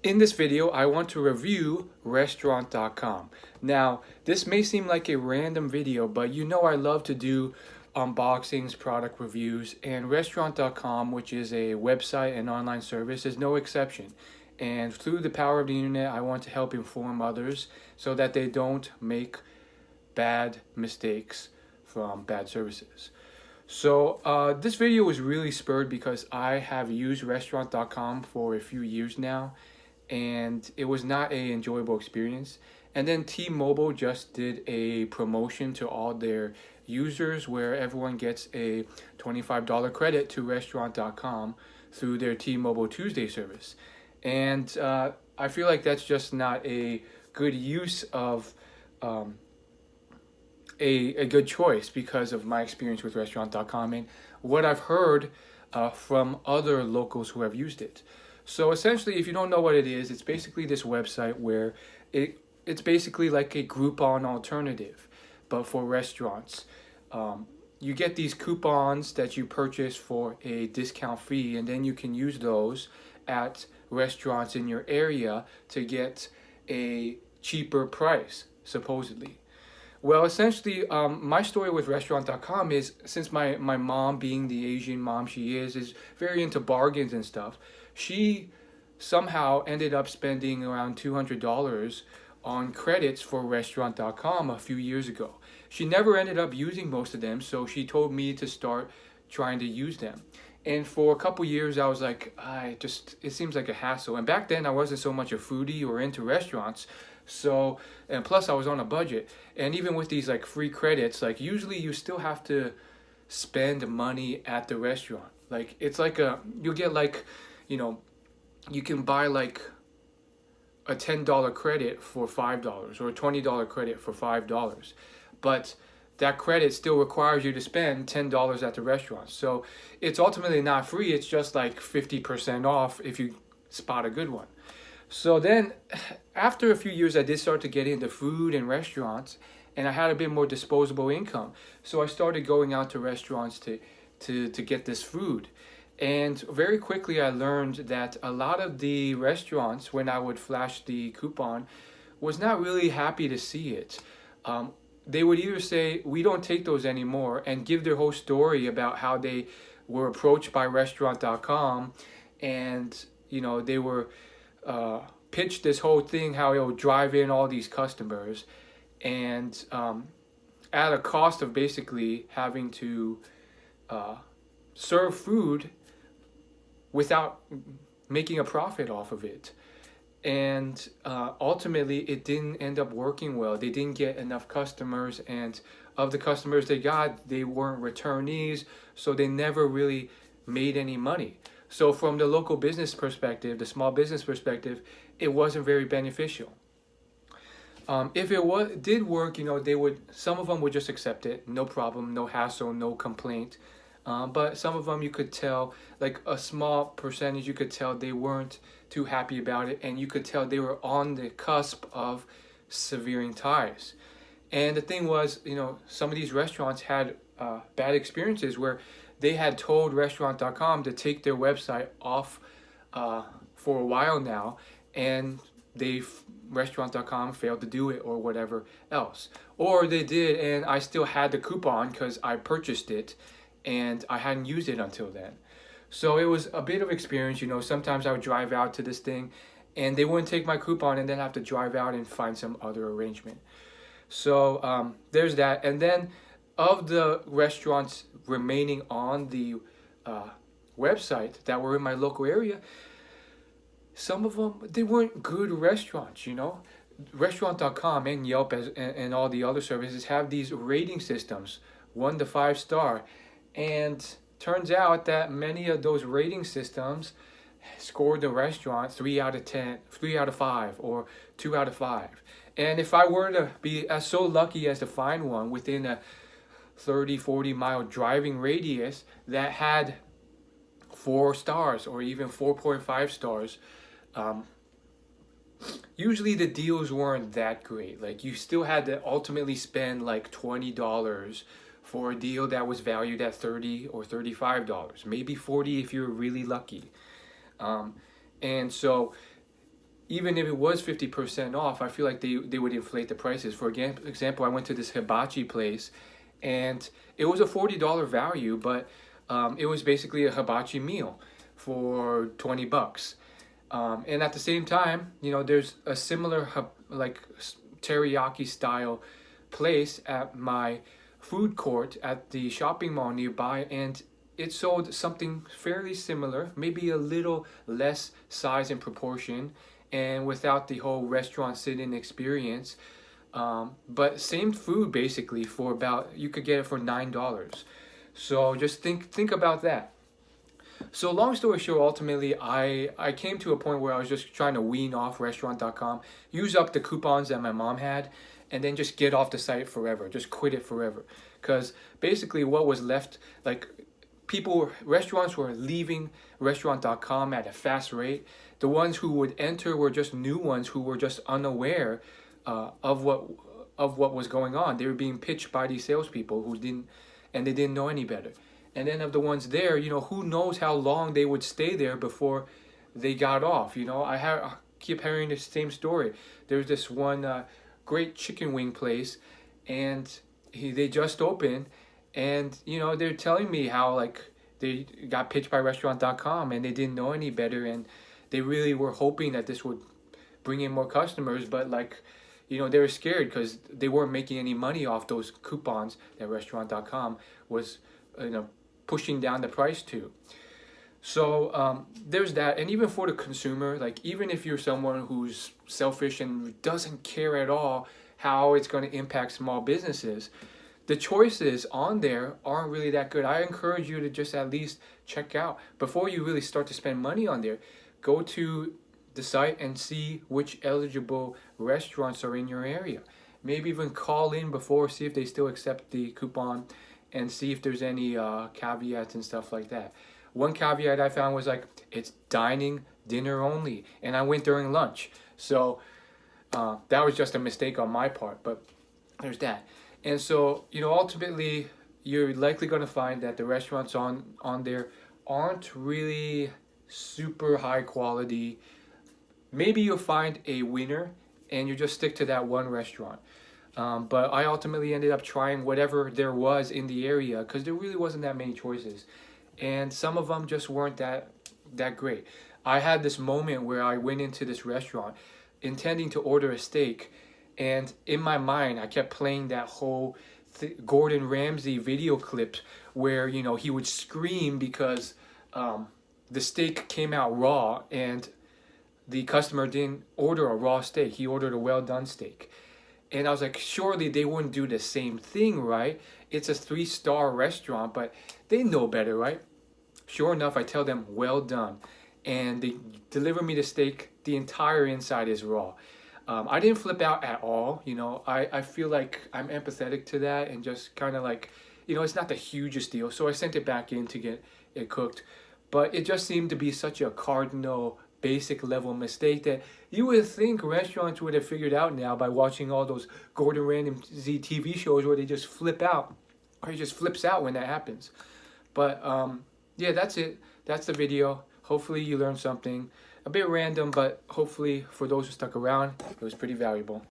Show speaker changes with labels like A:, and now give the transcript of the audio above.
A: In this video, I want to review restaurant.com. Now, this may seem like a random video, but you know I love to do unboxings, product reviews, and restaurant.com, which is a website and online service, is no exception. And through the power of the internet, I want to help inform others so that they don't make bad mistakes from bad services. So this video was really spurred because I have used restaurant.com for a few years now, and it was not a enjoyable experience. And then T-Mobile just did a promotion to all their users where everyone gets a $25 credit to restaurant.com through their T-Mobile Tuesday service. And I feel like that's just not a good use of a good choice because of my experience with restaurant.com and what I've heard from other locals who have used it. So essentially, if you don't know what it is, it's basically this website where it's basically like a Groupon alternative, but for restaurants. You get these coupons that you purchase for a discount fee, and then you can use those at restaurants in your area to get a cheaper price, supposedly. Well, essentially, my story with restaurant.com is since my mom, being the Asian mom she is very into bargains and stuff, she somehow ended up spending around $200 on credits for restaurant.com a few years ago. She never ended up using most of them, so she told me to start trying to use them. And for a couple years, I was like, it seems like a hassle. And back then, I wasn't so much a foodie or into restaurants. So, and plus I was on a budget. And even with these like free credits, like usually you still have to spend money at the restaurant. Like it's like you get like, you can buy like a $10 credit for $5 or a $20 credit for $5. But that credit still requires you to spend $10 at the restaurant. So it's ultimately not free. It's just like 50% off if you spot a good one. So then after a few years, I did start to get into food and restaurants, and I had a bit more disposable income. So I started going out to restaurants to get this food. And very quickly, I learned that a lot of the restaurants, when I would flash the coupon, was not really happy to see it. They would either say, we don't take those anymore, and give their whole story about how they were approached by restaurant.com, and, they were pitched this whole thing how it will drive in all these customers, and at a cost of basically having to serve food without making a profit off of it. And ultimately, it didn't end up working well. They didn't get enough customers, and of the customers they got, they weren't returnees, so they never really made any money. So from the local business perspective, the small business perspective, it wasn't very beneficial. If it did work, some of them would just accept it, no problem, no hassle, no complaint. But some of them you could tell, like a small percentage, you could tell they weren't too happy about it, and you could tell they were on the cusp of severing ties. And the thing was, some of these restaurants had bad experiences where they had told restaurant.com to take their website off for a while now, and restaurant.com failed to do it or whatever else. Or they did, and I still had the coupon because I purchased it, and I hadn't used it until then. So it was a bit of experience. Sometimes I would drive out to this thing, and they wouldn't take my coupon, and then have to drive out and find some other arrangement. So there's that. And then of the restaurants remaining on the website that were in my local area, some of them, they weren't good restaurants. Restaurant.com and Yelp and all the other services have these rating systems, 1 to 5 star. And turns out that many of those rating systems scored the restaurant 3 out of 10, 3 out of 5, or 2 out of 5. And if I were to be so lucky as to find one within a 30-40 mile driving radius that had 4 stars or even 4.5 stars, usually the deals weren't that great. Like you still had to ultimately spend like $20 for a deal that was valued at $30 or $35, maybe $40 if you're really lucky. And so even if it was 50% off, I feel like they would inflate the prices. For example, I went to this hibachi place, and it was a $40 value, but it was basically a hibachi meal for $20. And at the same time, there's a similar like teriyaki style place at my food court at the shopping mall nearby, and it sold something fairly similar, maybe a little less size and proportion, and without the whole restaurant sit-in experience. But same food basically for about, you could get it for $9. So just think about that. So long story short, ultimately, I came to a point where I was just trying to wean off restaurant.com, use up the coupons that my mom had, and then just get off the site forever, just quit it forever. Because basically what was left, like restaurants were leaving restaurant.com at a fast rate. The ones who would enter were just new ones who were just unaware of what was going on. They were being pitched by these salespeople they didn't know any better. And then of the ones there, who knows how long they would stay there before they got off. I keep hearing the same story. There's this one great chicken wing place, and they just opened, and they're telling me how like they got pitched by restaurant.com and they didn't know any better, and they really were hoping that this would bring in more customers, but like they were scared because they weren't making any money off those coupons that restaurant.com was pushing down the price to. So there's that. And even for the consumer, like even if you're someone who's selfish and doesn't care at all how it's going to impact small businesses, the choices on there aren't really that good. I encourage you to just at least check out before you really start to spend money on there. Go to the site and see which eligible restaurants are in your area. Maybe even call in before, see if they still accept the coupon, and see if there's any caveats and stuff like that. One caveat I found was like, it's dining, dinner only, and I went during lunch. So that was just a mistake on my part, but there's that. And so, ultimately, you're likely going to find that the restaurants on there aren't really super high quality. Maybe you'll find a winner and you just stick to that one restaurant. But I ultimately ended up trying whatever there was in the area because there really wasn't that many choices. And some of them just weren't that great. I had this moment where I went into this restaurant intending to order a steak, and in my mind I kept playing that whole Gordon Ramsay video clip where he would scream because the steak came out raw and the customer didn't order a raw steak, he ordered a well done steak. And I was like, surely they wouldn't do the same thing, right? It's a 3-star restaurant, but they know better, right? Sure enough, I tell them, well done. And they deliver me the steak. The entire inside is raw. I didn't flip out at all. I feel like I'm empathetic to that and just kind of like, it's not the hugest deal. So I sent it back in to get it cooked. But it just seemed to be such a cardinal basic level mistake that you would think restaurants would have figured out now by watching all those Gordon Ramsay TV shows where they just flip out, or he just flips out when that happens. But yeah, that's it. That's the video. Hopefully you learned something. A bit random, but hopefully for those who stuck around, it was pretty valuable.